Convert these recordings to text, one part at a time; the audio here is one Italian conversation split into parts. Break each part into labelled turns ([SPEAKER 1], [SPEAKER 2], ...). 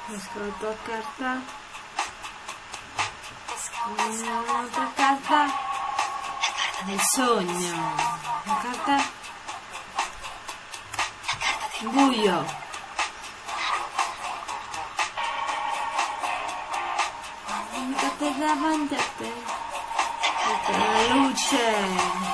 [SPEAKER 1] Ascolto carta. Un'altra carta. Il sogno. Una carta. Buio. Carta davanti a te. La luce.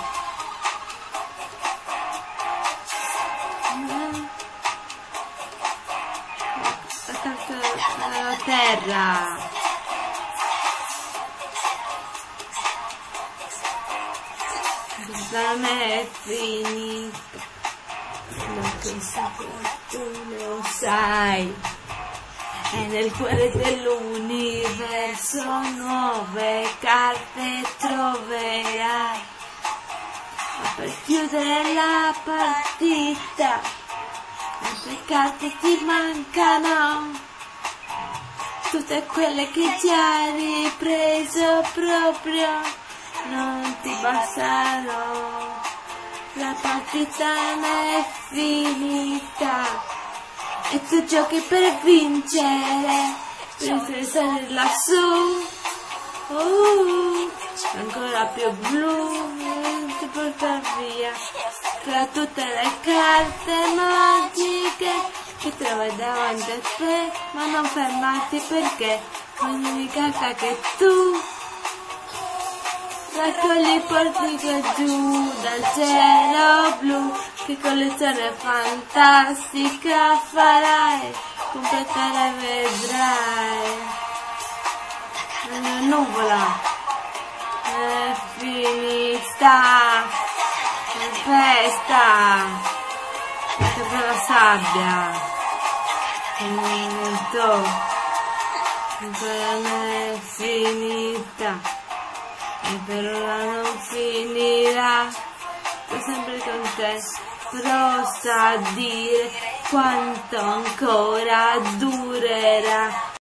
[SPEAKER 1] La terra. Da me è finita, ma penso che tu lo sai. E nel cuore dell'universo nuove carte troverai. Ma per chiudere la partita, altre carte ti mancano. Tutte quelle che ti hai ripreso proprio non ti bastano. La partita non è finita e tu giochi per vincere, per salire lassù. Ancora più blu ti porta via tra tutte le carte magiche che trovi davanti a te, ma non fermarti perché ogni carta che tu raccogli porti giù dal cielo blu. Che collezione fantastica farai, completare vedrai. La nuvola è finita, festa, per la sabbia, il vento, ancora non è finita, e per ora non finirà, sto sempre con te, però sa dire quanto ancora durerà.